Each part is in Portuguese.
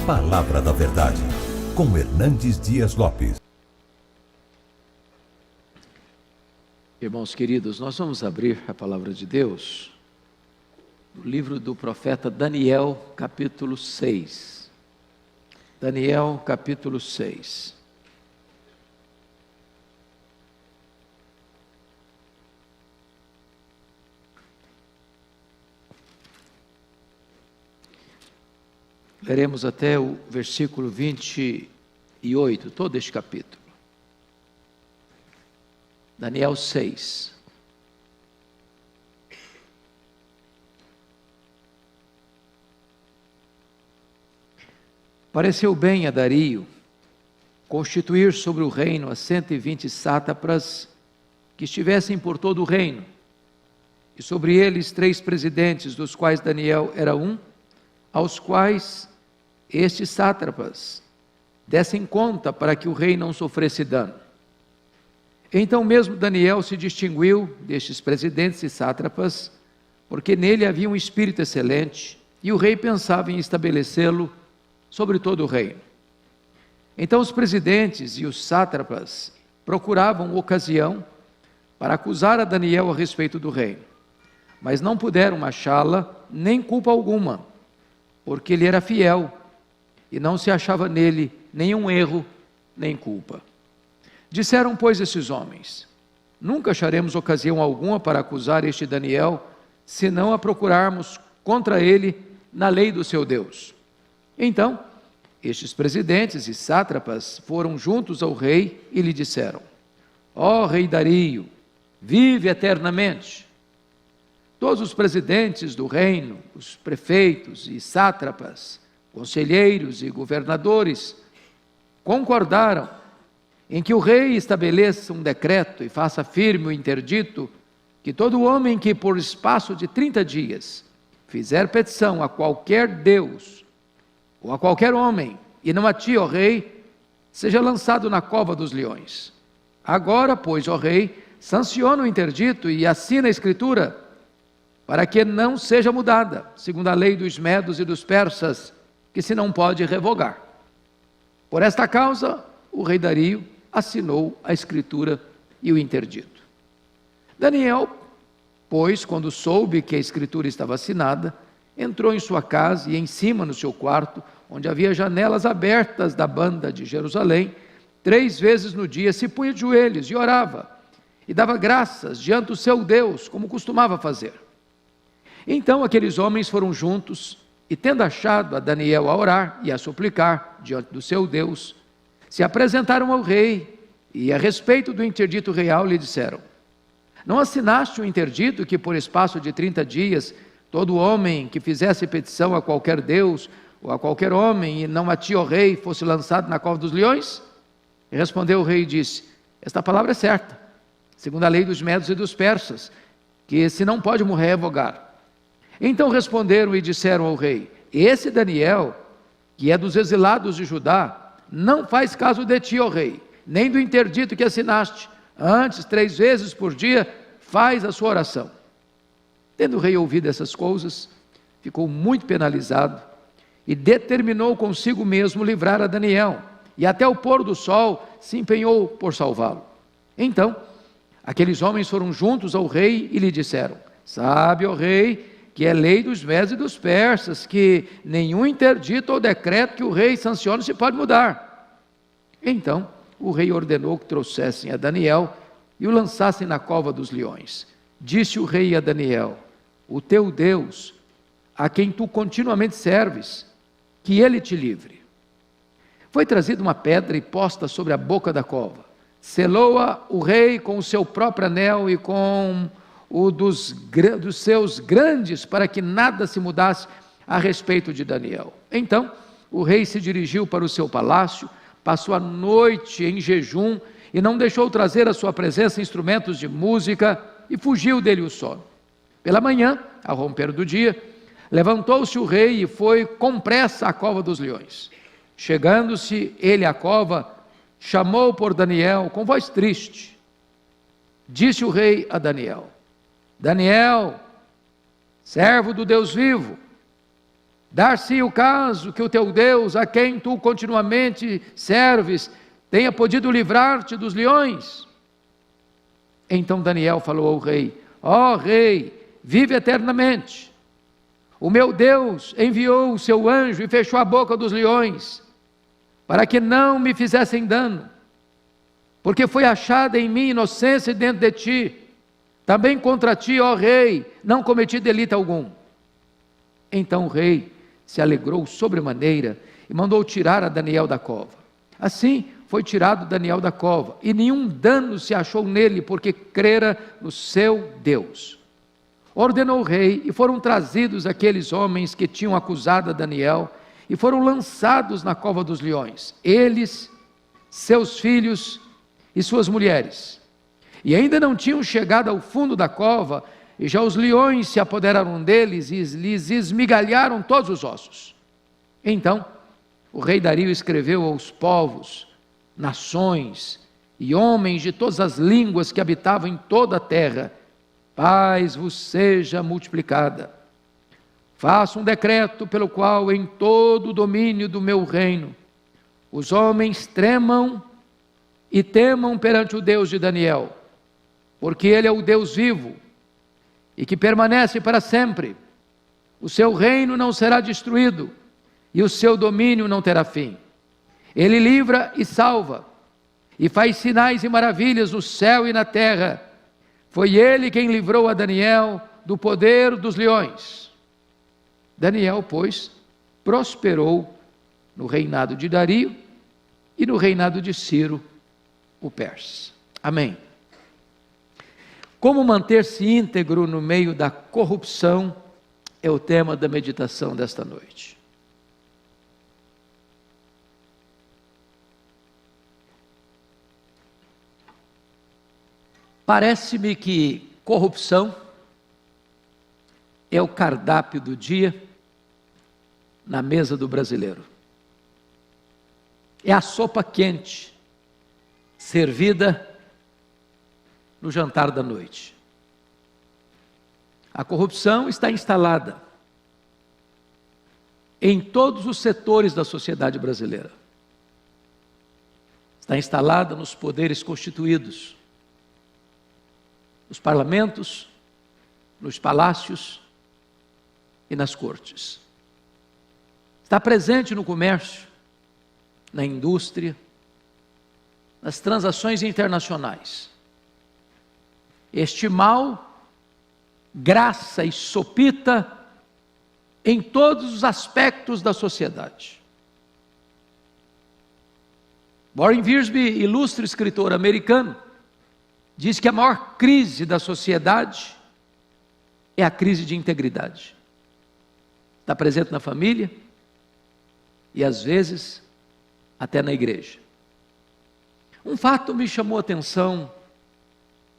Palavra da Verdade, com Hernandes Dias Lopes. Irmãos queridos, nós vamos abrir a palavra de Deus no livro do profeta Daniel, capítulo 6. Daniel, capítulo 6. Leremos até o versículo 28, todo este capítulo. Daniel 6. Pareceu bem a Dario constituir sobre o reino as 120 sátrapas que estivessem por todo o reino, e sobre eles 3 presidentes, dos quais Daniel era um, aos quais estes sátrapas dessem conta para que o rei não sofresse dano. Então mesmo Daniel se distinguiu destes presidentes e sátrapas, porque nele havia um espírito excelente, e o rei pensava em estabelecê-lo sobre todo o reino. Então os presidentes e os sátrapas procuravam ocasião para acusar a Daniel a respeito do reino, mas não puderam achá-la nem culpa alguma, porque ele era fiel, e não se achava nele nenhum erro, nem culpa. Disseram, pois, esses homens: nunca acharemos ocasião alguma para acusar este Daniel, se não a procurarmos contra ele na lei do seu Deus. Então, estes presidentes e sátrapas foram juntos ao rei e lhe disseram: ó rei Dario, vive eternamente. Todos os presidentes do reino, os prefeitos e sátrapas, conselheiros e governadores, concordaram em que o rei estabeleça um decreto e faça firme o interdito que todo homem que por espaço de 30 dias fizer petição a qualquer Deus ou a qualquer homem e não a ti, ó rei, seja lançado na cova dos leões. Agora, pois, ó rei, sanciona o interdito e assina a escritura para que não seja mudada, segundo a lei dos medos e dos persas, que se não pode revogar. Por esta causa, o rei Dario assinou a escritura e o interdito. Daniel, pois, quando soube que a escritura estava assinada, entrou em sua casa e em cima no seu quarto, onde havia janelas abertas da banda de Jerusalém, 3 vezes no dia se punha de joelhos e orava, e dava graças diante do seu Deus, como costumava fazer. Então aqueles homens foram juntos, e tendo achado a Daniel a orar e a suplicar diante do seu Deus, se apresentaram ao rei, e a respeito do interdito real lhe disseram: não assinaste o interdito que por espaço de 30 dias, todo homem que fizesse petição a qualquer Deus, ou a qualquer homem, e não a ti, ó rei, fosse lançado na cova dos leões? E respondeu o rei e disse: esta palavra é certa, segundo a lei dos medos e dos persas, que se não pode morrer revogar. Então responderam e disseram ao rei: esse Daniel, que é dos exilados de Judá, não faz caso de ti, ó rei, nem do interdito que assinaste. Antes, 3 vezes por dia, faz a sua oração. Tendo o rei ouvido essas coisas, ficou muito penalizado e determinou consigo mesmo livrar a Daniel, e até o pôr do sol se empenhou por salvá-lo. Então, aqueles homens foram juntos ao rei e lhe disseram: sabe, ó rei, que é lei dos medos e dos persas, que nenhum interdito ou decreto que o rei sancione se pode mudar. Então o rei ordenou que trouxessem a Daniel e o lançassem na cova dos leões. Disse o rei a Daniel: o teu Deus, a quem tu continuamente serves, que ele te livre. Foi trazida uma pedra e posta sobre a boca da cova. Selou-a o rei com o seu próprio anel e com o dos seus grandes, para que nada se mudasse a respeito de Daniel. Então o rei se dirigiu para o seu palácio, passou a noite em jejum e não deixou trazer à sua presença instrumentos de música, e fugiu dele o sono. Pela manhã, ao romper do dia, levantou-se o rei e foi com pressa à cova dos leões. Chegando-se ele à cova, chamou por Daniel com voz triste. Disse o rei a Daniel: Daniel, servo do Deus vivo, Dar-se o caso que o teu Deus, a quem tu continuamente serves, tenha podido livrar-te dos leões. Então Daniel falou ao rei: ó rei, vive eternamente. O meu Deus enviou o seu anjo e fechou a boca dos leões, para que não me fizessem dano, porque foi achada em mim inocência dentro de ti. Também contra ti, ó rei, não cometi delito algum. Então o rei se alegrou sobremaneira e mandou tirar a Daniel da cova. Assim foi tirado Daniel da cova, e nenhum dano se achou nele, porque crera no seu Deus. Ordenou o rei, e foram trazidos aqueles homens que tinham acusado a Daniel, e foram lançados na cova dos leões, eles, seus filhos e suas mulheres. E ainda não tinham chegado ao fundo da cova, e já os leões se apoderaram deles e lhes esmigalharam todos os ossos. Então o rei Dario escreveu aos povos, nações e homens de todas as línguas que habitavam em toda a terra: paz vos seja multiplicada. Faça um decreto pelo qual em todo o domínio do meu reino os homens tremam e temam perante o Deus de Daniel, porque ele é o Deus vivo e que permanece para sempre. O seu reino não será destruído e o seu domínio não terá fim. Ele livra e salva e faz sinais e maravilhas no céu e na terra. Foi ele quem livrou a Daniel do poder dos leões. Daniel, pois, prosperou no reinado de Dario e no reinado de Ciro, o persa. Amém. Como manter-se íntegro no meio da corrupção é o tema da meditação desta noite. Parece-me que corrupção é o cardápio do dia na mesa do brasileiro. É a sopa quente servida no jantar da noite. A corrupção está instalada em todos os setores da sociedade brasileira. Está instalada nos poderes constituídos, nos parlamentos, nos palácios e nas cortes. Está presente no comércio, na indústria, nas transações internacionais. Este mal graça e sopita em todos os aspectos da sociedade. Warren Wiersbe, ilustre escritor americano, diz que a maior crise da sociedade é a crise de integridade. Está presente na família e às vezes até na igreja. Um fato me chamou a atenção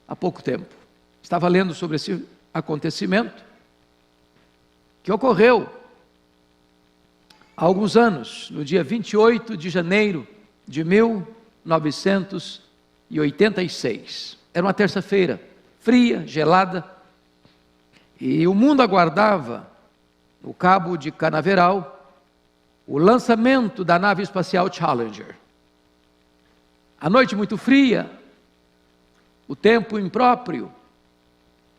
há pouco tempo. Estava lendo sobre esse acontecimento que ocorreu há alguns anos, no dia 28 de janeiro de 1986. Era uma terça-feira, fria, gelada, e o mundo aguardava, no Cabo de Canaveral, o lançamento da nave espacial Challenger. A noite muito fria, o tempo impróprio,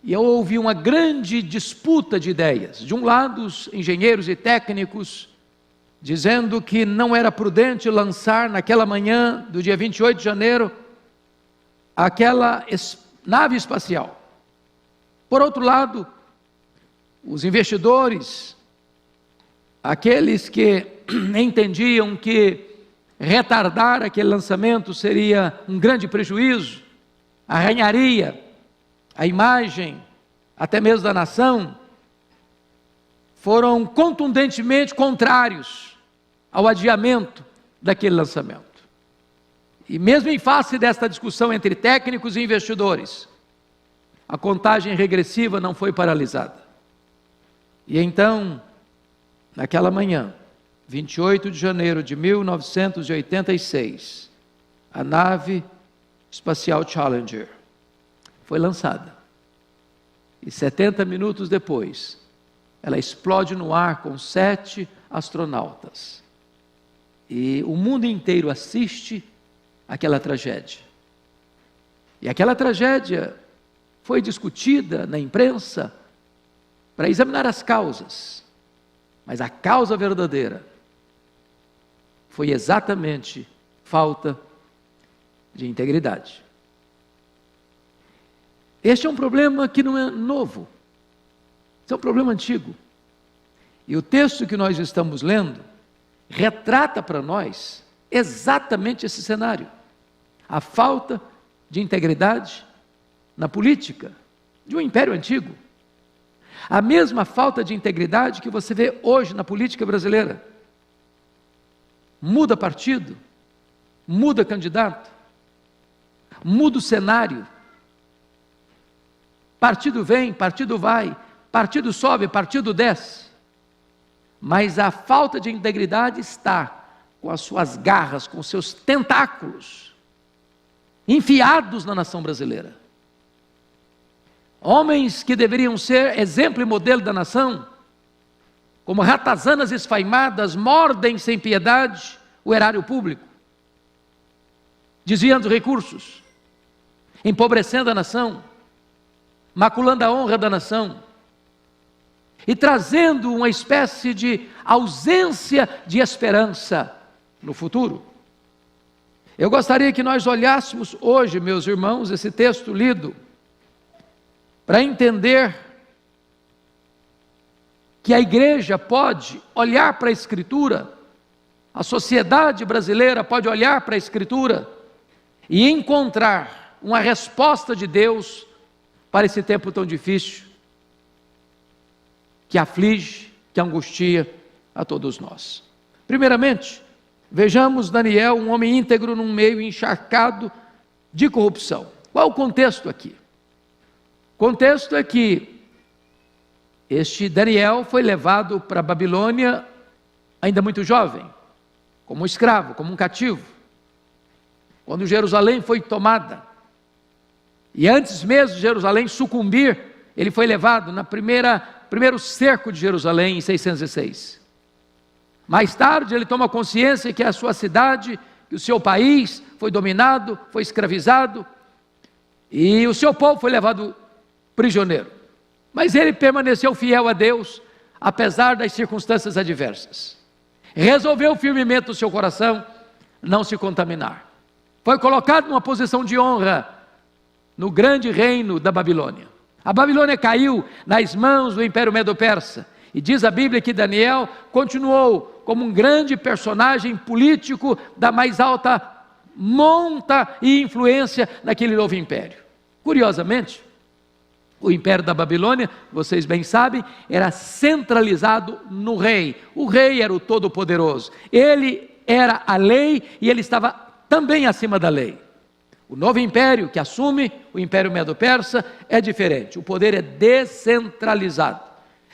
e eu ouvi uma grande disputa de ideias. De um lado, os engenheiros e técnicos dizendo que não era prudente lançar naquela manhã do dia 28 de janeiro aquela nave espacial. Por outro lado, os investidores, aqueles que entendiam que retardar aquele lançamento seria um grande prejuízo, arranharia a imagem até mesmo da nação, foram contundentemente contrários ao adiamento daquele lançamento. E mesmo em face desta discussão entre técnicos e investidores, a contagem regressiva não foi paralisada. E então, naquela manhã, 28 de janeiro de 1986, a nave espacial Challenger foi lançada. E 70 minutos depois, ela explode no ar com 7 astronautas. E o mundo inteiro assiste àquela tragédia. E aquela tragédia foi discutida na imprensa para examinar as causas. Mas a causa verdadeira foi exatamente falta de integridade. Este é um problema que não é novo. Esse é um problema antigo. E o texto que nós estamos lendo retrata para nós exatamente esse cenário. A falta de integridade na política de um império antigo. A mesma falta de integridade que você vê hoje na política brasileira. Muda partido, muda candidato, muda o cenário. Partido vem, partido vai, partido sobe, partido desce. Mas a falta de integridade está com as suas garras, com seus tentáculos enfiados na nação brasileira. Homens que deveriam ser exemplo e modelo da nação, como ratazanas esfaimadas, mordem sem piedade o erário público, desviando recursos, empobrecendo a nação, maculando a honra da nação e trazendo uma espécie de ausência de esperança no futuro. Eu gostaria que nós olhássemos hoje, meus irmãos, esse texto lido, para entender que a igreja pode olhar para a Escritura, a sociedade brasileira pode olhar para a Escritura e encontrar uma resposta de Deus para esse tempo tão difícil, que aflige, que angustia a todos nós. Primeiramente, vejamos Daniel, um homem íntegro num meio encharcado de corrupção. Qual o contexto aqui? O contexto é que este Daniel foi levado para a Babilônia ainda muito jovem, como um escravo, como um cativo, quando Jerusalém foi tomada. E antes mesmo de Jerusalém sucumbir, ele foi levado na primeiro cerco de Jerusalém em 606. Mais tarde ele toma consciência que a sua cidade, que o seu país foi dominado, foi escravizado, e o seu povo foi levado prisioneiro. Mas ele permaneceu fiel a Deus, apesar das circunstâncias adversas. Resolveu firmemente o seu coração não se contaminar. Foi colocado numa posição de honra no grande reino da Babilônia. A Babilônia caiu nas mãos do Império Medo-Persa. E diz a Bíblia que Daniel continuou como um grande personagem político da mais alta monta e influência naquele novo império. Curiosamente, o império da Babilônia, vocês bem sabem, era centralizado no rei. O rei era o todo-poderoso. Ele era a lei e ele estava também acima da lei. O novo império que assume, o Império Medo-Persa, é diferente. O poder é descentralizado.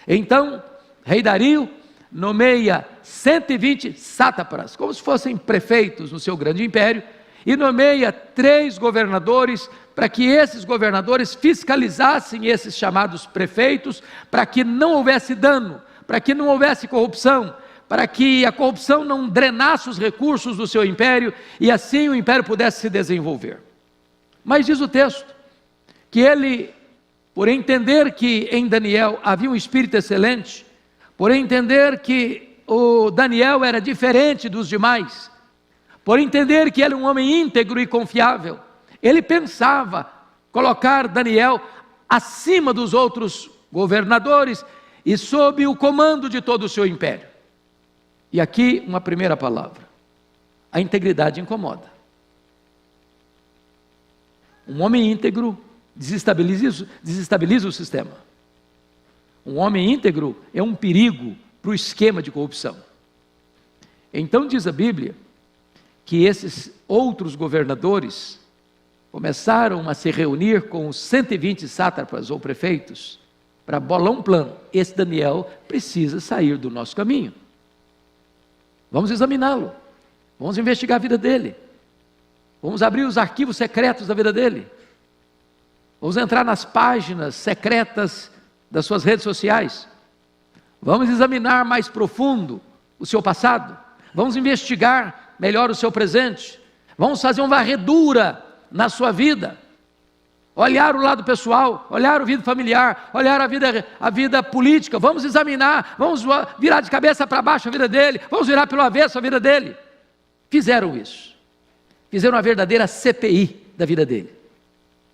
Então, rei Dario nomeia 120 sátrapas, como se fossem prefeitos no seu grande império, e nomeia 3 governadores, para que esses governadores fiscalizassem esses chamados prefeitos, para que não houvesse dano, para que não houvesse corrupção, para que a corrupção não drenasse os recursos do seu império, e assim o império pudesse se desenvolver. Mas diz o texto, que ele, por entender que em Daniel havia um espírito excelente, por entender que o Daniel era diferente dos demais, por entender que ele era um homem íntegro e confiável, ele pensava colocar Daniel acima dos outros governadores e sob o comando de todo o seu império. E aqui uma primeira palavra: a integridade incomoda. Um homem íntegro desestabiliza o sistema. Um homem íntegro é um perigo para o esquema de corrupção. Então diz a Bíblia que esses outros governadores começaram a se reunir com os 120 sátrapas ou prefeitos para bolar um plano. Esse Daniel precisa sair do nosso caminho. Vamos examiná-lo, vamos investigar a vida dele, vamos abrir os arquivos secretos da vida dele, vamos entrar nas páginas secretas das suas redes sociais, Vamos examinar mais profundo o seu passado. Vamos investigar melhor o seu presente. Vamos fazer uma varredura na sua vida. Olhar o lado pessoal, olhar a vida familiar, olhar a vida política. Vamos examinar, vamos virar de cabeça para baixo a vida dele, vamos virar pelo avesso a vida dele. Fizeram isso. Fizeram uma verdadeira CPI da vida dele.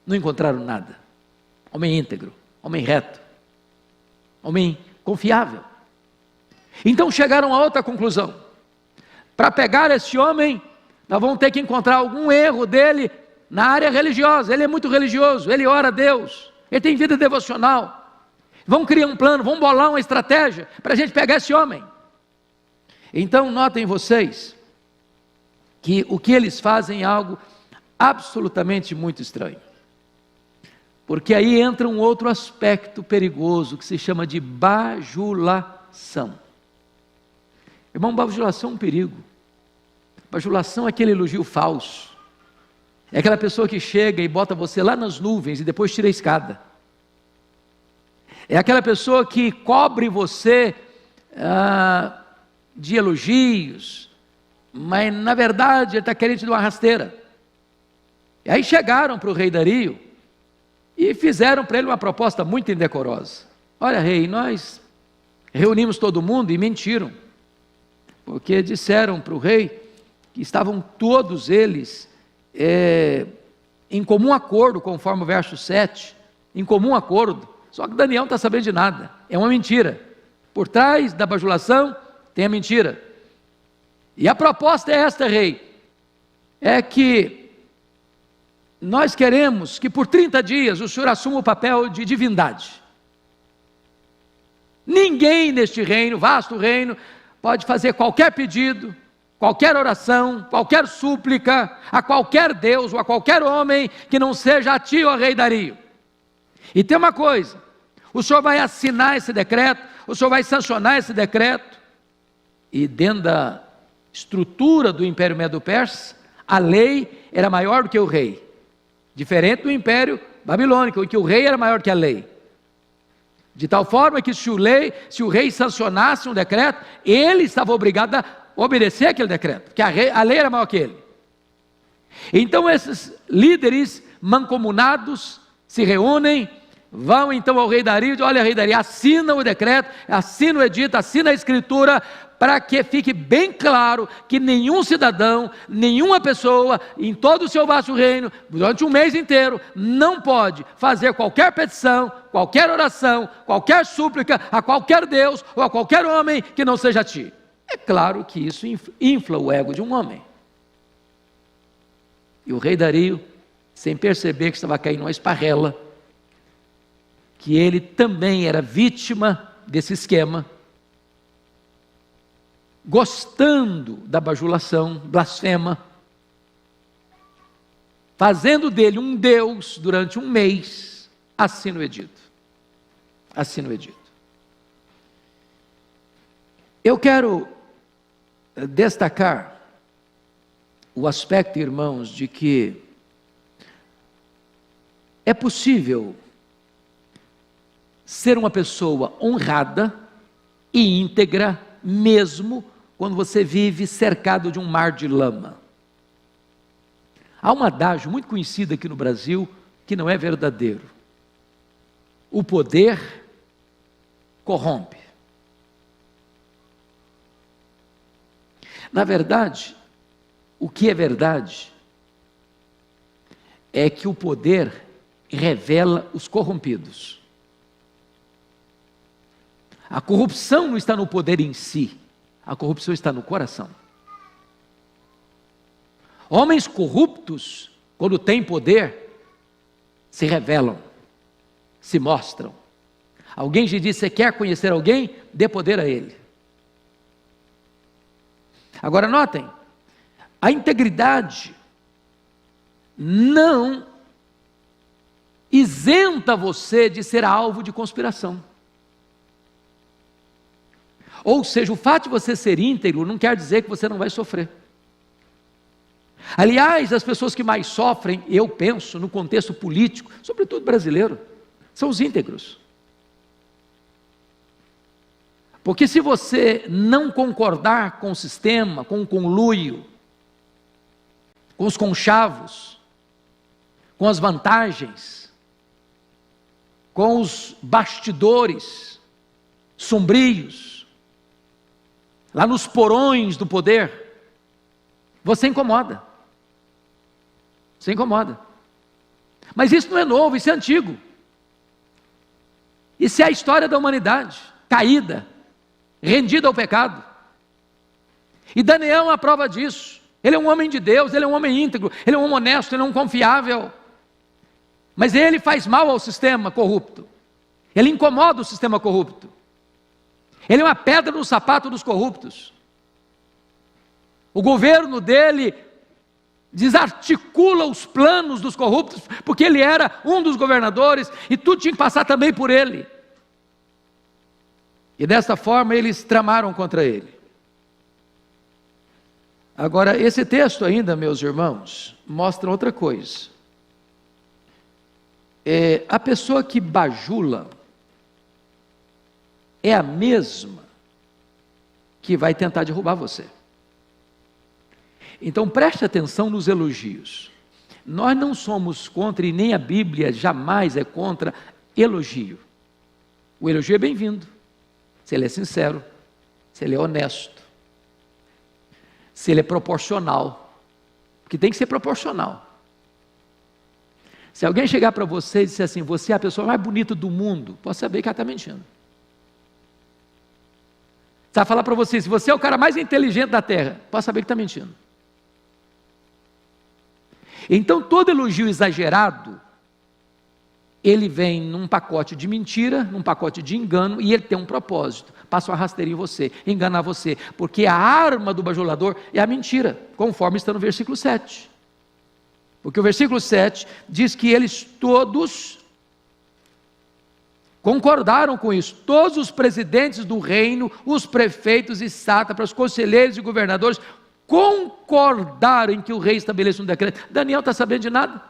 Não encontraram nada. Homem íntegro, homem reto, homem confiável. Então chegaram a outra conclusão. Para pegar esse homem, nós vamos ter que encontrar algum erro dele na área religiosa. Ele é muito religioso, ele ora a Deus, ele tem vida devocional. Vamos criar um plano, vamos bolar uma estratégia para a gente pegar esse homem. Então notem vocês que o que eles fazem é algo absolutamente muito estranho. Porque aí entra um outro aspecto perigoso que se chama de bajulação. Irmão, bajulação é um perigo. Bajulação é aquele elogio falso. É aquela pessoa que chega e bota você lá nas nuvens e depois tira a escada. É aquela pessoa que cobre você de elogios, mas na verdade ele está querendo te dar uma rasteira. E aí chegaram para o rei Dario e fizeram para ele uma proposta muito indecorosa. Olha, rei, nós reunimos todo mundo e mentiram, porque disseram para o rei que estavam todos eles em comum acordo, conforme o verso 7, em comum acordo, só que Daniel não está sabendo de nada, é uma mentira. Por trás da bajulação tem a mentira. E a proposta é esta, rei, é que nós queremos que por 30 dias o senhor assuma o papel de divindade. Ninguém neste reino, vasto reino, pode fazer qualquer pedido, qualquer oração, qualquer súplica, a qualquer Deus ou a qualquer homem que não seja a ti, ó rei Dario. E tem uma coisa, o senhor vai assinar esse decreto, o senhor vai sancionar esse decreto, e dentro da estrutura do Império Medo-Persa, a lei era maior do que o rei. Diferente do Império Babilônico, em que o rei era maior que a lei. De tal forma que se o rei sancionasse um decreto, ele estava obrigado a obedecer aquele decreto, porque a lei era maior que ele. Então esses líderes mancomunados se reúnem, vão então ao rei Dario e dizem: olha, rei Dario, assina o decreto, assina o edito, assina a escritura, para que fique bem claro que nenhum cidadão, nenhuma pessoa, em todo o seu vasto reino, durante um mês inteiro, não pode fazer qualquer petição, qualquer oração, qualquer súplica a qualquer Deus ou a qualquer homem que não seja a ti. É claro que isso infla o ego de um homem. E o rei Dario, sem perceber que estava caindo uma esparrela, que ele também era vítima desse esquema, gostando da bajulação, blasfema, fazendo dele um Deus durante um mês, assina o edito. Assina o edito. Eu quero destacar o aspecto, irmãos, de que é possível ser uma pessoa honrada e íntegra, mesmo quando você vive cercado de um mar de lama. Há um adágio muito conhecido aqui no Brasil que não é verdadeiro. O poder corrompe. Na verdade, o que é verdade é que o poder revela os corrompidos. A corrupção não está no poder em si, a corrupção está no coração. Homens corruptos, quando têm poder, se revelam, se mostram. Alguém já disse: você quer conhecer alguém? Dê poder a ele. Agora notem, a integridade não isenta você de ser alvo de conspiração. Ou seja, o fato de você ser íntegro não quer dizer que você não vai sofrer. Aliás, as pessoas que mais sofrem, eu penso, no contexto político, sobretudo brasileiro, são os íntegros. Porque se você não concordar com o sistema, com o conluio, com os conchavos, com as vantagens, com os bastidores sombrios, lá nos porões do poder, você incomoda. Você incomoda. Mas isso não é novo, isso é antigo. Isso é a história da humanidade, caída, rendida ao pecado. E Daniel é uma prova disso. Ele é um homem de Deus, ele é um homem íntegro, ele é um homem honesto, ele é um confiável. Mas ele faz mal ao sistema corrupto. Ele incomoda o sistema corrupto. Ele é uma pedra no sapato dos corruptos. O governo dele desarticula os planos dos corruptos, porque ele era um dos governadores e tudo tinha que passar também por ele. E desta forma eles tramaram contra ele. Agora, esse texto ainda, meus irmãos, mostra outra coisa. A pessoa que bajula é a mesma que vai tentar derrubar você. Então preste atenção nos elogios. Nós não somos contra, e nem a Bíblia jamais é contra elogio. O elogio é bem-vindo, se ele é sincero, se ele é honesto, se ele é proporcional, porque tem que ser proporcional. Se alguém chegar para você e disser assim, você é a pessoa mais bonita do mundo, pode saber que ela está mentindo. Se ela falar para você, se você é o cara mais inteligente da terra, pode saber que está mentindo. Então todo elogio exagerado, ele vem num pacote de mentira, num pacote de engano, e ele tem um propósito, passa uma rasteira em você, enganar você, porque a arma do bajulador é a mentira, conforme está no versículo 7. Porque o versículo 7 diz que eles todos concordaram com isso, todos os presidentes do reino, os prefeitos e sátrapas, conselheiros e governadores, concordaram em que o rei estabeleça um decreto. Daniel está sabendo de nada,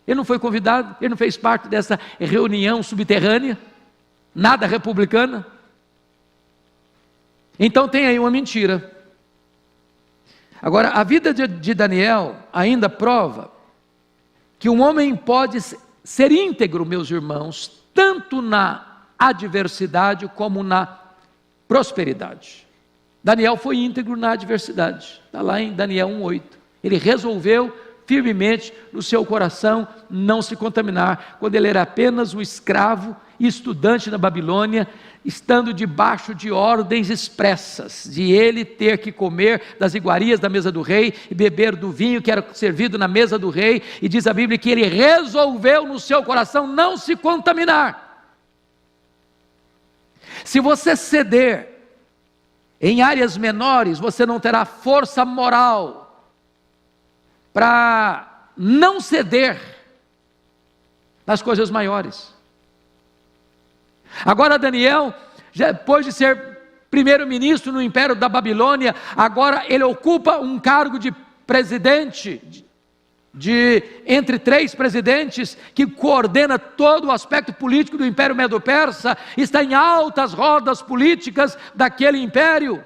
ele não foi convidado, ele não fez parte dessa reunião subterrânea, nada republicana. Então tem aí uma mentira. Agora, a vida de Daniel ainda prova que um homem pode ser íntegro, meus irmãos, tanto na adversidade como na prosperidade. Daniel foi íntegro na adversidade, está lá em Daniel 1:8. Ele resolveu firmemente no seu coração não se contaminar, quando ele era apenas um escravo e estudante na Babilônia, estando debaixo de ordens expressas, de ele ter que comer das iguarias da mesa do rei, e beber do vinho que era servido na mesa do rei, e diz a Bíblia que ele resolveu no seu coração não se contaminar. Se você ceder em áreas menores, você não terá força moral para não ceder nas coisas maiores. Agora Daniel, depois de ser primeiro-ministro no Império da Babilônia, agora ele ocupa um cargo de presidente, entre 3 presidentes, que coordena todo o aspecto político do Império Medo-Persa, está em altas rodas políticas daquele império,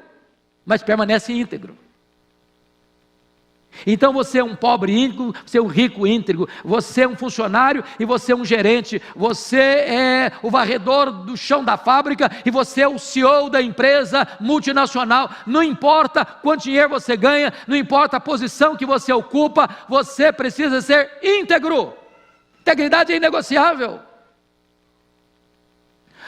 mas permanece íntegro. Então você é um pobre íntegro, você é um rico íntegro, você é um funcionário e você é um gerente, você é o varredor do chão da fábrica e você é o CEO da empresa multinacional. Não importa quanto dinheiro você ganha, não importa a posição que você ocupa, você precisa ser íntegro. Integridade é inegociável.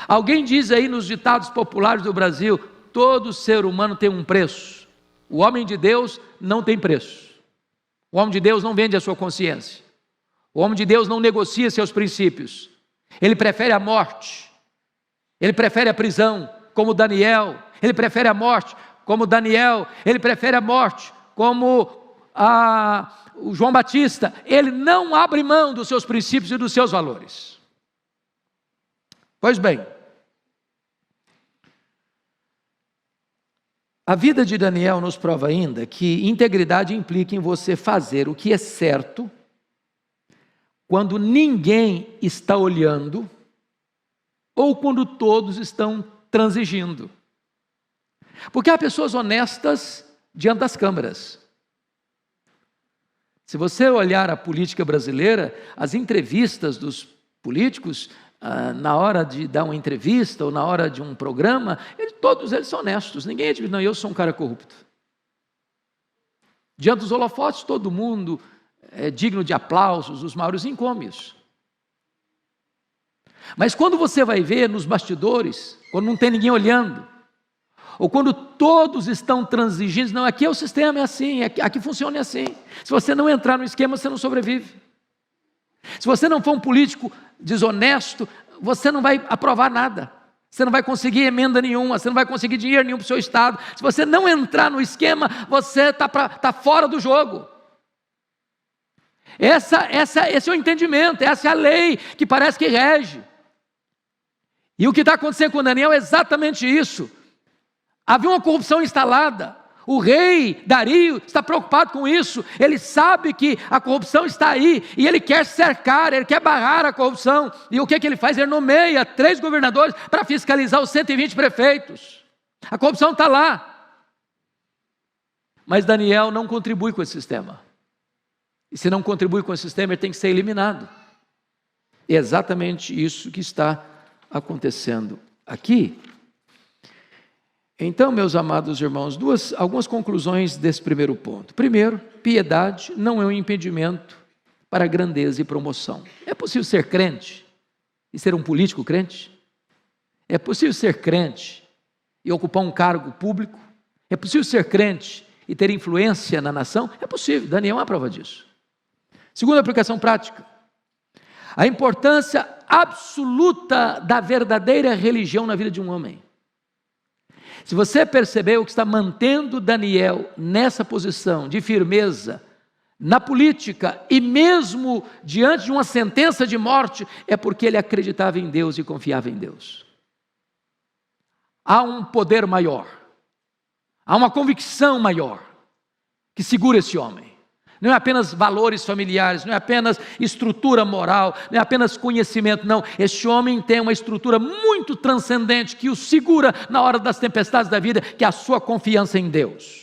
Alguém diz aí nos ditados populares do Brasil, todo ser humano tem um preço. O homem de Deus não tem preço. O homem de Deus não vende a sua consciência. O homem de Deus não negocia seus princípios. Ele prefere a morte. Ele prefere a prisão, como Daniel. Ele prefere a morte, como Daniel. Ele prefere a morte, como o João Batista. Ele não abre mão dos seus princípios e dos seus valores. Pois bem, a vida de Daniel nos prova ainda que integridade implica em você fazer o que é certo, quando ninguém está olhando, ou quando todos estão transigindo. Porque há pessoas honestas diante das câmeras. Se você olhar a política brasileira, as entrevistas dos políticos, na hora de dar uma entrevista ou na hora de um programa, todos eles são honestos. Ninguém diz, não, eu sou um cara corrupto. Diante dos holofotes, todo mundo é digno de aplausos, os maiores encômios. Mas quando você vai ver nos bastidores, quando não tem ninguém olhando, ou quando todos estão transigindo, não, aqui é o sistema, é assim, aqui funciona assim. Se você não entrar no esquema, você não sobrevive. Se você não for um político desonesto, você não vai aprovar nada. Você não vai conseguir emenda nenhuma, você não vai conseguir dinheiro nenhum para o seu estado. Se você não entrar no esquema, você está fora do jogo. Esse é o entendimento, essa é a lei que parece que rege. E o que está acontecendo com Daniel é exatamente isso. Havia uma corrupção instalada. O rei Dario está preocupado com isso. Ele sabe que a corrupção está aí e ele quer cercar, ele quer barrar a corrupção. E o que ele faz? Ele nomeia 3 governadores para fiscalizar os 120 prefeitos. A corrupção está lá. Mas Daniel não contribui com esse sistema. E se não contribui com esse sistema, ele tem que ser eliminado. É exatamente isso que está acontecendo aqui. Então, meus amados irmãos, algumas conclusões desse primeiro ponto. Primeiro, piedade não é um impedimento para grandeza e promoção. É possível ser crente e ser um político crente? É possível ser crente e ocupar um cargo público? É possível ser crente e ter influência na nação? É possível, Daniel é uma prova disso. Segunda aplicação prática, a importância absoluta da verdadeira religião na vida de um homem. Se você perceber o que está mantendo Daniel nessa posição de firmeza, na política e mesmo diante de uma sentença de morte, é porque ele acreditava em Deus e confiava em Deus. Há um poder maior, há uma convicção maior que segura esse homem. Não é apenas valores familiares, não é apenas estrutura moral, não é apenas conhecimento, não. Este homem tem uma estrutura muito transcendente que o segura na hora das tempestades da vida, que é a sua confiança em Deus.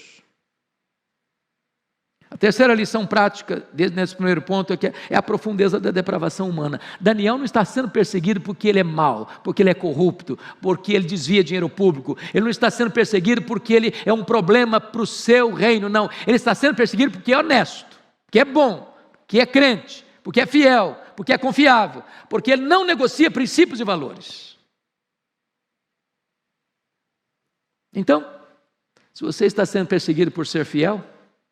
A terceira lição prática, nesse primeiro ponto, é a profundeza da depravação humana. Daniel não está sendo perseguido porque ele é mau, porque ele é corrupto, porque ele desvia dinheiro público. Ele não está sendo perseguido porque ele é um problema para o seu reino, não. Ele está sendo perseguido porque é honesto, porque é bom, porque é crente, porque é fiel, porque é confiável, porque ele não negocia princípios e valores. Então, se você está sendo perseguido por ser fiel,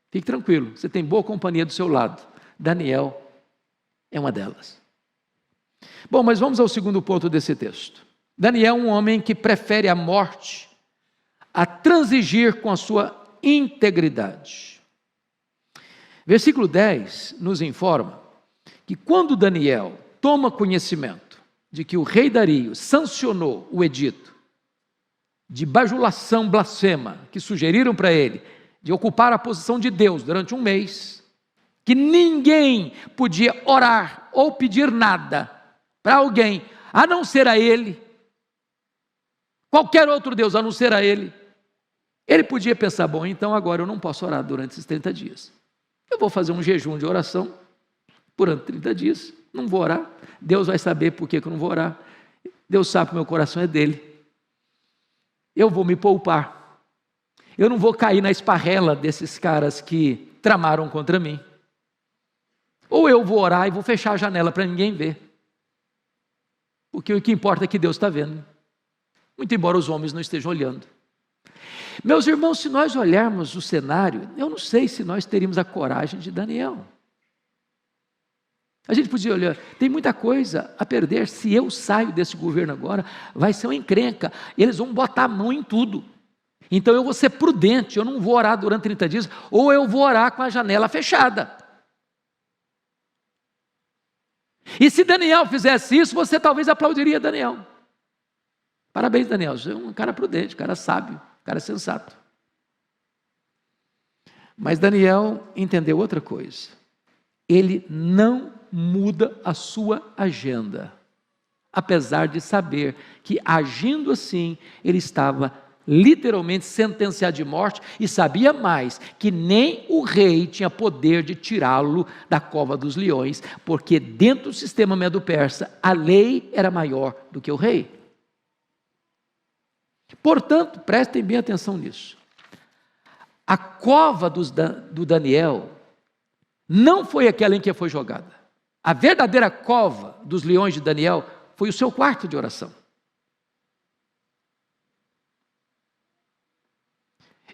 fique tranquilo, você tem boa companhia do seu lado. Daniel é uma delas. Bom, mas vamos ao segundo ponto desse texto. Daniel é um homem que prefere a morte a transigir com a sua integridade. Versículo 10 nos informa que quando Daniel toma conhecimento de que o rei Dario sancionou o edito de bajulação blasfema que sugeriram para ele de ocupar a posição de Deus durante um mês, que ninguém podia orar ou pedir nada para alguém, a não ser a ele, qualquer outro Deus a não ser a ele, ele podia pensar, bom, então agora eu não posso orar durante esses 30 dias. Eu vou fazer um jejum de oração durante 30 dias, não vou orar, Deus vai saber por que eu não vou orar, Deus sabe que o meu coração é dele, eu vou me poupar, eu não vou cair na esparrela desses caras que tramaram contra mim, ou eu vou orar e vou fechar a janela para ninguém ver, porque o que importa é que Deus está vendo, muito embora os homens não estejam olhando. Meus irmãos, se nós olharmos o cenário, eu não sei se nós teríamos a coragem de Daniel. A gente podia olhar, tem muita coisa a perder, se eu saio desse governo agora, vai ser uma encrenca, eles vão botar a mão em tudo. Então eu vou ser prudente, eu não vou orar durante 30 dias, ou eu vou orar com a janela fechada. E se Daniel fizesse isso, você talvez aplaudiria Daniel. Parabéns, Daniel, você é um cara prudente, um cara sábio, um cara sensato. Mas Daniel entendeu outra coisa. Ele não muda a sua agenda, apesar de saber que agindo assim, ele estava literalmente sentenciado de morte, e sabia mais, que nem o rei tinha poder de tirá-lo da cova dos leões, porque dentro do sistema medo-persa, a lei era maior do que o rei. Portanto, prestem bem atenção nisso. A cova do Daniel não foi aquela em que foi jogada. A verdadeira cova dos leões de Daniel foi o seu quarto de oração.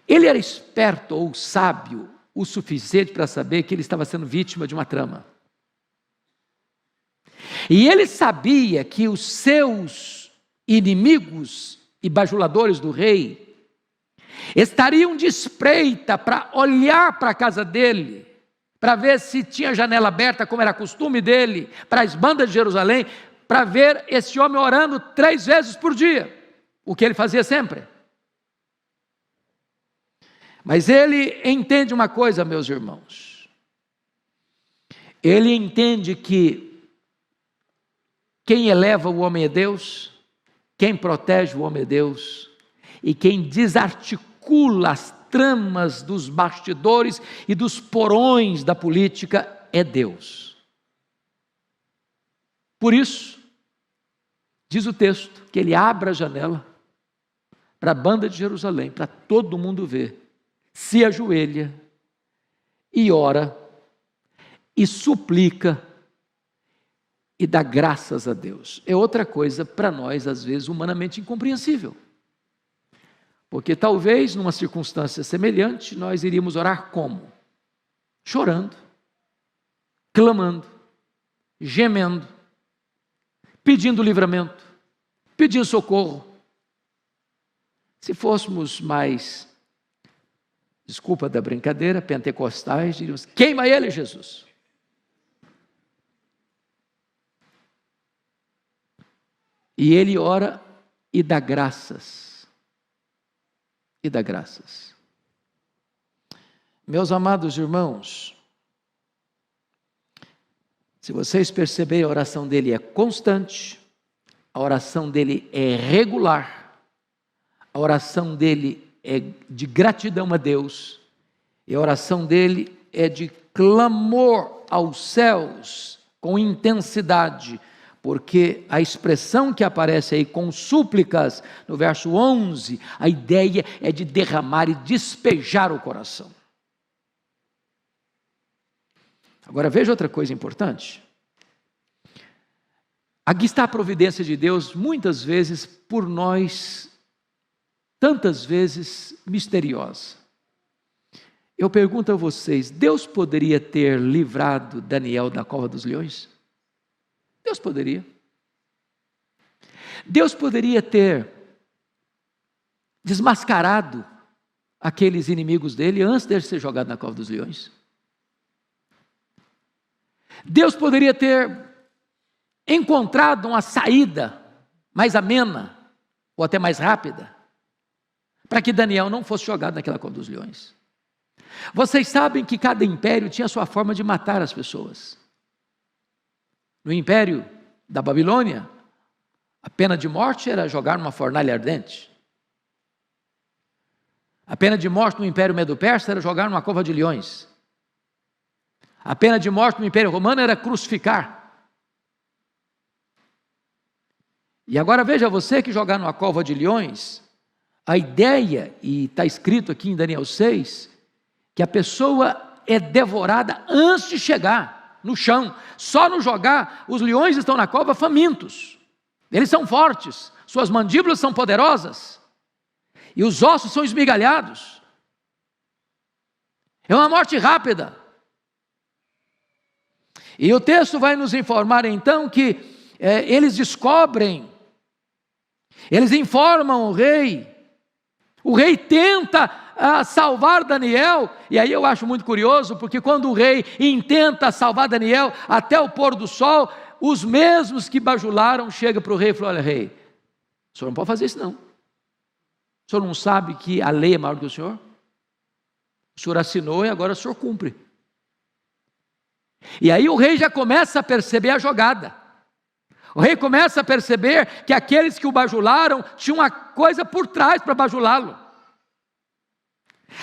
Ele era esperto ou sábio o suficiente para saber que ele estava sendo vítima de uma trama. E ele sabia que os seus inimigos e bajuladores do rei estariam de espreita para olhar para a casa dele, para ver se tinha janela aberta, como era costume dele, para as bandas de Jerusalém, para ver esse homem orando 3 vezes por dia, o que ele fazia sempre. Mas ele entende uma coisa, meus irmãos. Ele entende que quem eleva o homem é Deus, quem protege o homem é Deus, e quem desarticula as tramas dos bastidores e dos porões da política é Deus. Por isso, diz o texto, que ele abre a janela para a banda de Jerusalém, para todo mundo ver, se ajoelha e ora e suplica e dá graças a Deus. É outra coisa para nós, às vezes, humanamente incompreensível. Porque talvez, numa circunstância semelhante, nós iríamos orar como? Chorando, clamando, gemendo, pedindo livramento, pedindo socorro. Se fôssemos mais, desculpa da brincadeira, pentecostais, diríamos: queima ele, Jesus. E ele ora e dá graças. E dá graças. Meus amados irmãos, se vocês perceberem, a oração dele é constante, a oração dele é regular, a oração dele é de gratidão a Deus, e a oração dele é de clamor aos céus com intensidade, porque a expressão que aparece aí com súplicas, no verso 11, a ideia é de derramar e despejar o coração. Agora veja outra coisa importante. Aqui está a providência de Deus, muitas vezes por nós, tantas vezes misteriosa. Eu pergunto a vocês, Deus poderia ter livrado Daniel da cova dos leões? Deus poderia. Deus poderia ter desmascarado aqueles inimigos dele antes de ser jogado na cova dos leões. Deus poderia ter encontrado uma saída mais amena, ou até mais rápida, para que Daniel não fosse jogado naquela cova dos leões. Vocês sabem que cada império tinha a sua forma de matar as pessoas. No império da Babilônia, a pena de morte era jogar numa fornalha ardente. A pena de morte no império Medo-Persa era jogar numa cova de leões. A pena de morte no império romano era crucificar. E agora veja você que jogar numa cova de leões, a ideia, e está escrito aqui em Daniel 6, que a pessoa é devorada antes de chegar no chão. Só no jogar, os leões estão na cova famintos. Eles são fortes, suas mandíbulas são poderosas, e os ossos são esmigalhados. É uma morte rápida. E o texto vai nos informar então que eles descobrem, eles informam o rei tenta salvar Daniel, e aí eu acho muito curioso, porque quando o rei intenta salvar Daniel até o pôr do sol, os mesmos que bajularam chegam para o rei e falam: olha, rei, o senhor não pode fazer isso não. O senhor não sabe que a lei é maior do que o senhor? O senhor assinou e agora o senhor cumpre. E aí o rei já começa a perceber a jogada. O rei começa a perceber que aqueles que o bajularam tinham uma coisa por trás para bajulá-lo.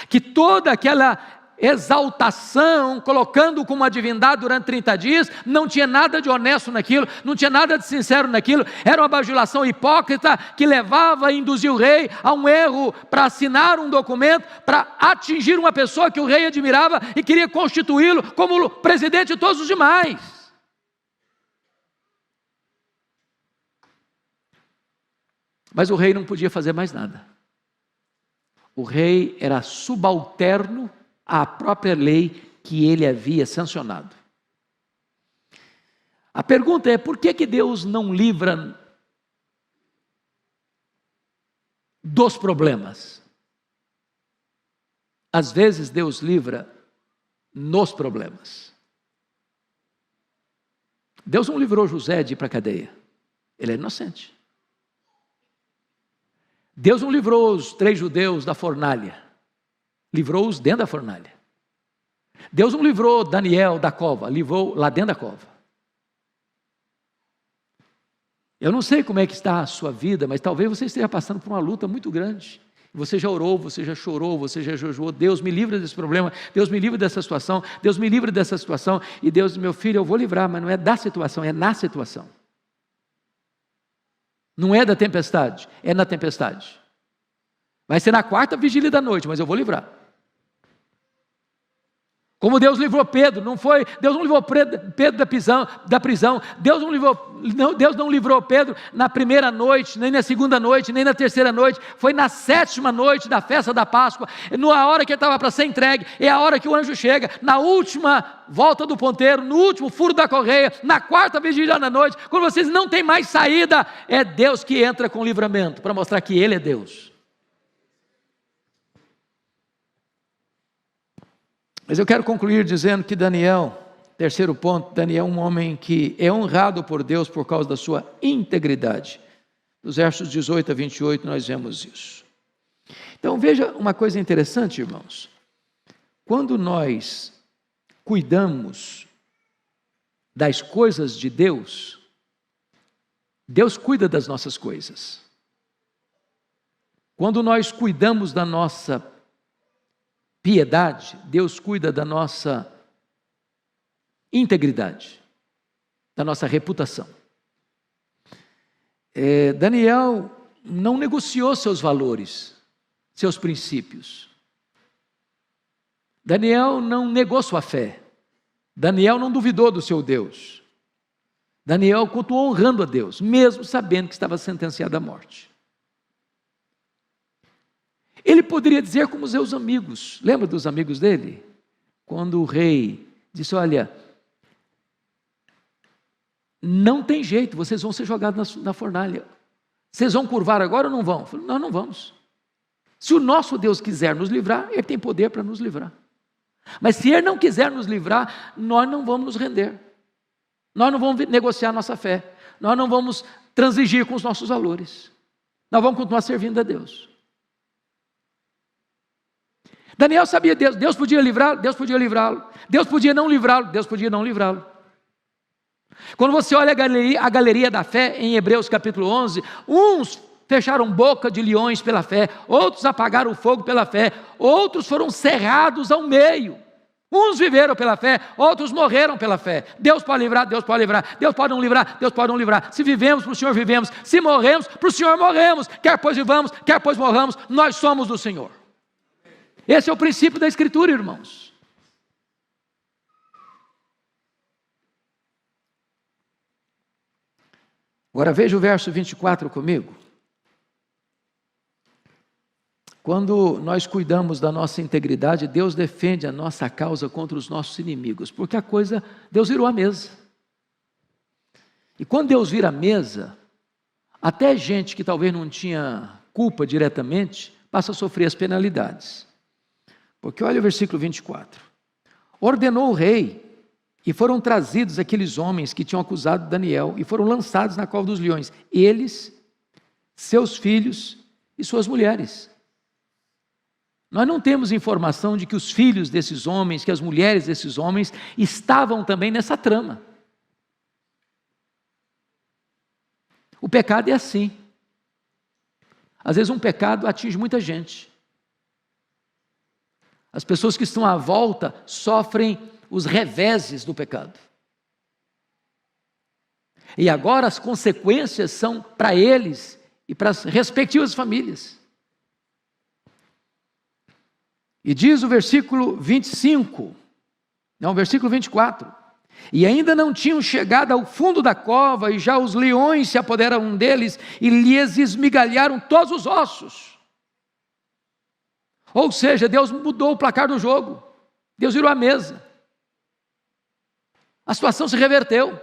Que toda aquela exaltação, colocando-o como uma divindade durante 30 dias, não tinha nada de honesto naquilo, não tinha nada de sincero naquilo, era uma bajulação hipócrita que levava e induzia o rei a um erro para assinar um documento, para atingir uma pessoa que o rei admirava e queria constituí-lo como presidente de todos os demais. Mas o rei não podia fazer mais nada. O rei era subalterno à própria lei que ele havia sancionado. A pergunta é: por que Deus não livra dos problemas? Às vezes Deus livra nos problemas. Deus não livrou José de ir para a cadeia, ele é inocente. Deus não livrou os 3 judeus da fornalha, livrou-os dentro da fornalha. Deus não livrou Daniel da cova, livrou lá dentro da cova. Eu não sei como é que está a sua vida, mas talvez você esteja passando por uma luta muito grande. Você já orou, você já chorou, você já jejuou. Deus me livra desse problema, Deus me livra dessa situação, Deus me livra dessa situação. E Deus, meu filho, eu vou livrar, mas não é da situação, é na situação. Não é da tempestade, é na tempestade. Vai ser na 4ª vigília da noite, mas eu vou livrar. Como Deus livrou Pedro, Deus não livrou Pedro da prisão, Deus não livrou Pedro na primeira noite, nem na 2ª noite, nem na 3ª noite, foi na 7ª noite da festa da Páscoa, na hora que ele estava para ser entregue, é a hora que o anjo chega, na última volta do ponteiro, no último furo da correia, na 4ª vigília da noite, quando vocês não têm mais saída, é Deus que entra com livramento, para mostrar que Ele é Deus. Mas eu quero concluir dizendo que Daniel, terceiro ponto, Daniel é um homem que é honrado por Deus por causa da sua integridade. Nos versos 18 a 28 nós vemos isso. Então veja uma coisa interessante, irmãos. Quando nós cuidamos das coisas de Deus, Deus cuida das nossas coisas. Quando nós cuidamos da nossa piedade, Deus cuida da nossa integridade, da nossa reputação. Daniel não negociou seus valores, seus princípios. Daniel não negou sua fé. Daniel não duvidou do seu Deus. Daniel continuou honrando a Deus, mesmo sabendo que estava sentenciado à morte. Ele poderia dizer como os seus amigos, lembra dos amigos dele? Quando o rei disse: olha, não tem jeito, vocês vão ser jogados na fornalha, vocês vão curvar agora ou não vão? Falei, nós não vamos. Se o nosso Deus quiser nos livrar, Ele tem poder para nos livrar. Mas se Ele não quiser nos livrar, nós não vamos nos render, nós não vamos negociar nossa fé, nós não vamos transigir com os nossos valores, nós vamos continuar servindo a Deus. Daniel sabia Deus, Deus podia livrá-lo, Deus podia livrá-lo, Deus podia não livrá-lo, Deus podia não livrá-lo. Quando você olha a galeria da fé em Hebreus capítulo 11, uns fecharam boca de leões pela fé, outros apagaram o fogo pela fé, outros foram cerrados ao meio. Uns viveram pela fé, outros morreram pela fé. Deus pode livrar, Deus pode livrar, Deus pode não livrar, Deus pode não livrar. Se vivemos, para o Senhor vivemos, se morremos, para o Senhor morremos, quer pois vivamos, quer pois morramos, nós somos do Senhor. Esse é o princípio da Escritura, irmãos. Agora veja o verso 24 comigo. Quando nós cuidamos da nossa integridade, Deus defende a nossa causa contra os nossos inimigos, porque Deus virou a mesa. E quando Deus vira a mesa, até gente que talvez não tinha culpa diretamente, passa a sofrer as penalidades. Porque olha o versículo 24. Ordenou o rei, e foram trazidos aqueles homens que tinham acusado Daniel, e foram lançados na cova dos leões, eles, seus filhos e suas mulheres. Nós não temos informação de que os filhos desses homens, que as mulheres desses homens, estavam também nessa trama. O pecado é assim. Às vezes um pecado atinge muita gente. As pessoas que estão à volta sofrem os reveses do pecado. E agora as consequências são para eles e para as respectivas famílias. E diz o versículo 24. E ainda não tinham chegado ao fundo da cova, e já os leões se apoderaram deles e lhes esmigalharam todos os ossos. Ou seja, Deus mudou o placar do jogo. Deus virou a mesa. A situação se reverteu.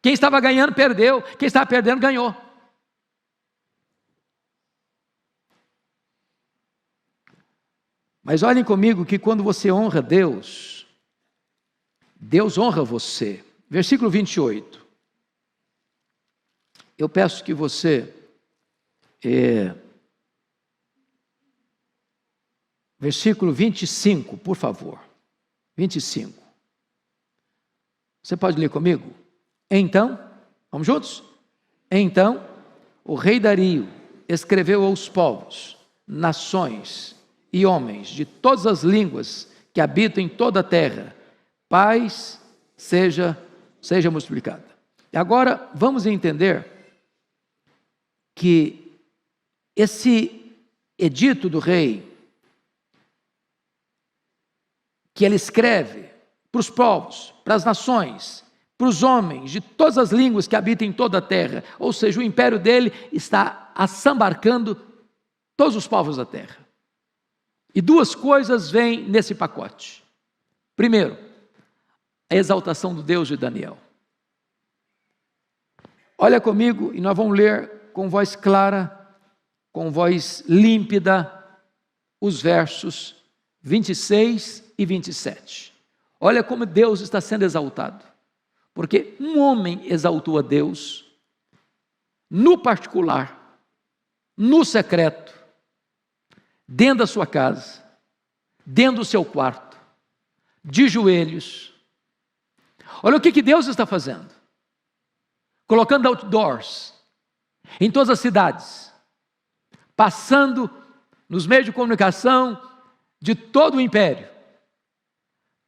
Quem estava ganhando, perdeu. Quem estava perdendo, ganhou. Mas olhem comigo que quando você honra Deus, Deus honra você. Versículo 28. Eu peço que você... versículo 25, por favor. 25. Você pode ler comigo? Então, vamos juntos? Então, o rei Dario escreveu aos povos, nações e homens de todas as línguas que habitam em toda a terra: paz seja multiplicada. E agora vamos entender que esse edito do rei, que ele escreve para os povos, para as nações, para os homens de todas as línguas que habitam em toda a terra, ou seja, o império dele está assambarcando todos os povos da terra. E duas coisas vêm nesse pacote. Primeiro, a exaltação do Deus de Daniel. Olha comigo e nós vamos ler com voz clara, com voz límpida, os versos 26 e 27. Olha como Deus está sendo exaltado. Porque um homem exaltou a Deus no particular, no secreto, dentro da sua casa, dentro do seu quarto, de joelhos. Olha o que Deus está fazendo. Colocando outdoors em todas as cidades, passando nos meios de comunicação de todo o império,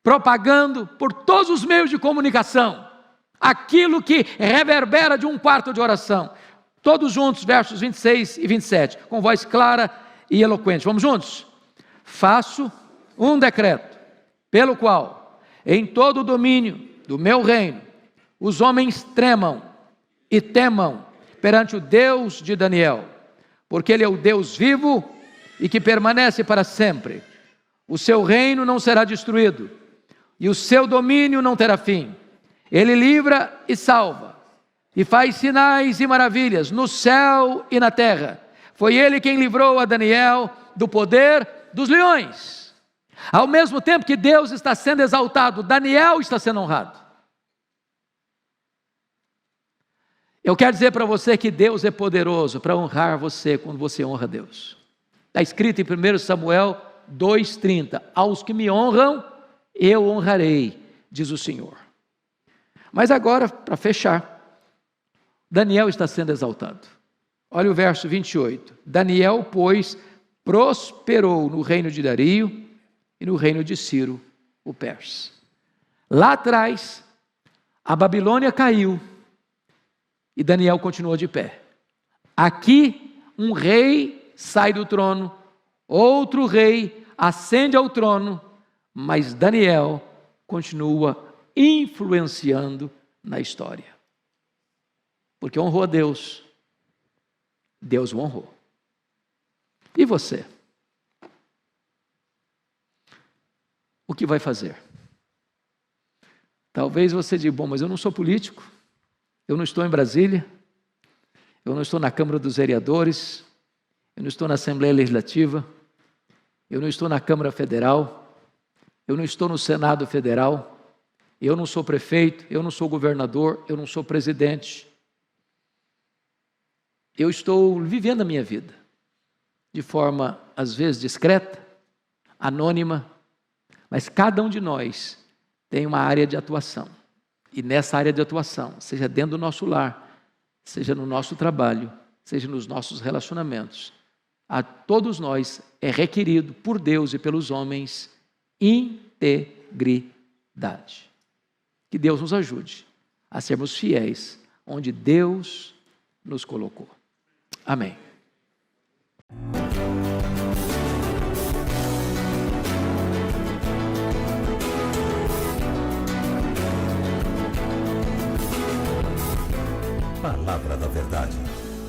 propagando por todos os meios de comunicação aquilo que reverbera de um quarto de oração. Todos juntos, versos 26 e 27, com voz clara e eloquente. Vamos juntos? Faço um decreto, pelo qual, em todo o domínio do meu reino, os homens tremam e temam perante o Deus de Daniel, porque Ele é o Deus vivo e que permanece para sempre. O seu reino não será destruído, e o seu domínio não terá fim. Ele livra e salva, e faz sinais e maravilhas no céu e na terra. Foi Ele quem livrou a Daniel do poder dos leões. Ao mesmo tempo que Deus está sendo exaltado, Daniel está sendo honrado. Eu quero dizer para você que Deus é poderoso para honrar você quando você honra Deus. Está escrito em 1 Samuel 2,30: aos que me honram, eu honrarei, diz o Senhor. Mas agora, para fechar, Daniel está sendo exaltado. Olha o verso 28. Daniel, pois, prosperou no reino de Dario e no reino de Ciro, o persa. Lá atrás, a Babilônia caiu e Daniel continuou de pé. Aqui, um rei sai do trono, outro rei ascende ao trono, mas Daniel continua influenciando na história. Porque honrou a Deus, Deus o honrou. E você? O que vai fazer? Talvez você diga: bom, mas eu não sou político, eu não estou em Brasília, eu não estou na Câmara dos Vereadores, eu não estou na Assembleia Legislativa, eu não estou na Câmara Federal, eu não estou no Senado Federal, eu não sou prefeito, eu não sou governador, eu não sou presidente. Eu estou vivendo a minha vida de forma, às vezes, discreta, anônima, mas cada um de nós tem uma área de atuação. E nessa área de atuação, seja dentro do nosso lar, seja no nosso trabalho, seja nos nossos relacionamentos, a todos nós é requerido por Deus e pelos homens integridade. Que Deus nos ajude a sermos fiéis onde Deus nos colocou. Amém. Palavra da Verdade,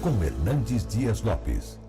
com Hernandes Dias Lopes.